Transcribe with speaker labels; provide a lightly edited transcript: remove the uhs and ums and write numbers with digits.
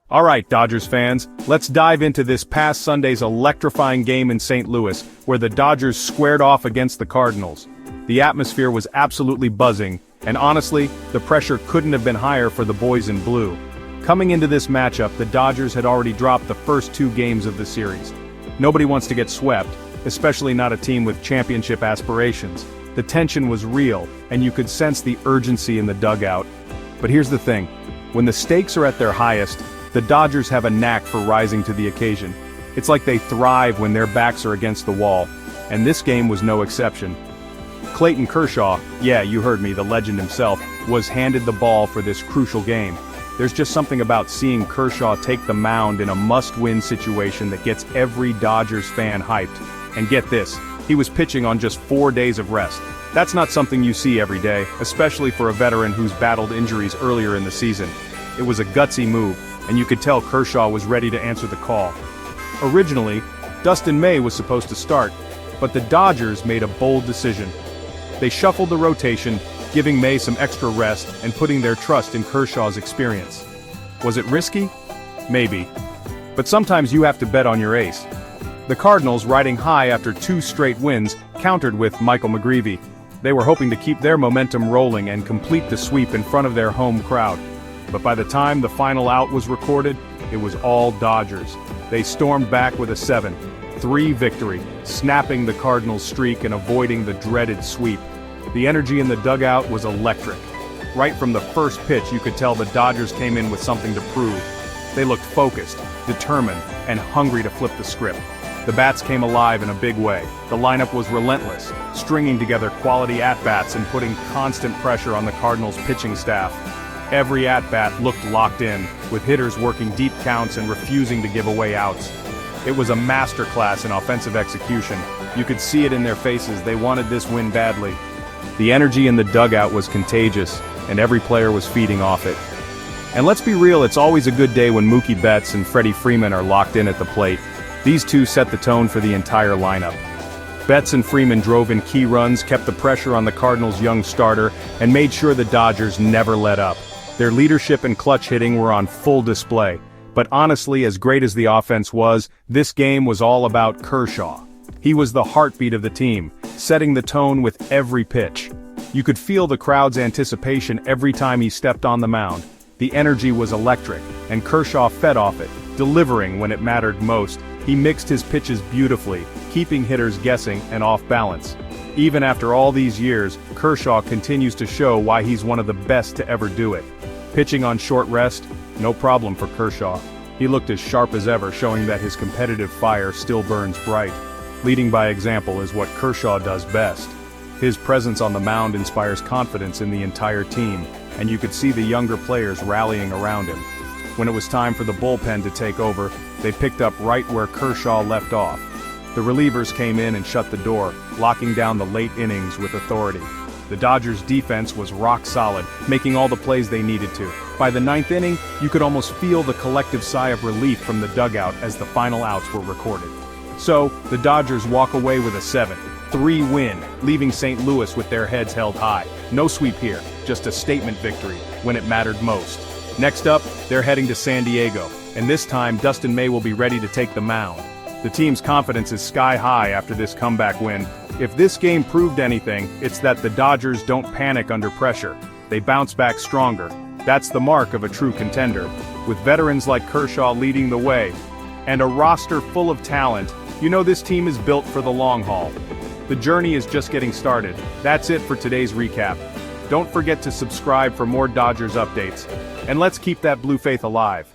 Speaker 1: Alright, Dodgers fans, let's dive into this past Sunday's electrifying game in St. Louis, where the Dodgers squared off against the Cardinals. The atmosphere was absolutely buzzing, and honestly, the pressure couldn't have been higher for the boys in blue. Coming into this matchup, the Dodgers had already dropped the first two games of the series. Nobody wants to get swept, especially not a team with championship aspirations. The tension was real, and you could sense the urgency in the dugout. But here's the thing, when the stakes are at their highest, the Dodgers have a knack for rising to the occasion. It's like they thrive when their backs are against the wall, and this game was no exception. Clayton Kershaw, yeah, you heard me, the legend himself, was handed the ball for this crucial game. There's just something about seeing Kershaw take the mound in a must-win situation that gets every Dodgers fan hyped. And get this, he was pitching on just 4 days of rest. That's not something you see every day, especially for a veteran who's battled injuries earlier in the season. It was a gutsy move, and you could tell Kershaw was ready to answer the call. Originally, Dustin May was supposed to start, but the Dodgers made a bold decision. They shuffled the rotation, giving May some extra rest and putting their trust in Kershaw's experience. Was it risky? Maybe. But sometimes you have to bet on your ace. The Cardinals, riding high after 2 straight wins, countered with Michael McGreevy. They were hoping to keep their momentum rolling and complete the sweep in front of their home crowd. But by the time the final out was recorded, it was all Dodgers. They stormed back with a 7-3 victory, snapping the Cardinals' streak and avoiding the dreaded sweep. The energy in the dugout was electric. Right from the first pitch, you could tell the Dodgers came in with something to prove. They looked focused, determined, and hungry to flip the script. The bats came alive in a big way. The lineup was relentless, stringing together quality at-bats and putting constant pressure on the Cardinals' pitching staff. Every at-bat looked locked in, with hitters working deep counts and refusing to give away outs. It was a masterclass in offensive execution. You could see it in their faces, they wanted this win badly. The energy in the dugout was contagious, and every player was feeding off it. And let's be real, it's always a good day when Mookie Betts and Freddie Freeman are locked in at the plate. These two set the tone for the entire lineup. Betts and Freeman drove in key runs, kept the pressure on the Cardinals' young starter, and made sure the Dodgers never let up. Their leadership and clutch hitting were on full display. But honestly, as great as the offense was, this game was all about Kershaw. He was the heartbeat of the team, setting the tone with every pitch. You could feel the crowd's anticipation every time he stepped on the mound. The energy was electric, and Kershaw fed off it, delivering when it mattered most. He mixed his pitches beautifully, keeping hitters guessing and off balance. Even after all these years, Kershaw continues to show why he's one of the best to ever do it. Pitching on short rest, no problem for Kershaw. He looked as sharp as ever, showing that his competitive fire still burns bright. Leading by example is what Kershaw does best. His presence on the mound inspires confidence in the entire team, and you could see the younger players rallying around him. When it was time for the bullpen to take over, they picked up right where Kershaw left off. The relievers came in and shut the door, locking down the late innings with authority. The Dodgers' defense was rock solid, making all the plays they needed to. By the 9th inning, you could almost feel the collective sigh of relief from the dugout as the final outs were recorded. So, the Dodgers walk away with a 7-3 win, leaving St. Louis with their heads held high. No sweep here, just a statement victory, when it mattered most. Next up, they're heading to San Diego, and this time Dustin May will be ready to take the mound. The team's confidence is sky high after this comeback win. If this game proved anything, it's that the Dodgers don't panic under pressure. They bounce back stronger. That's the mark of a true contender. With veterans like Kershaw leading the way, and a roster full of talent, you know this team is built for the long haul. The journey is just getting started. That's it for today's recap. Don't forget to subscribe for more Dodgers updates. And let's keep that blue faith alive.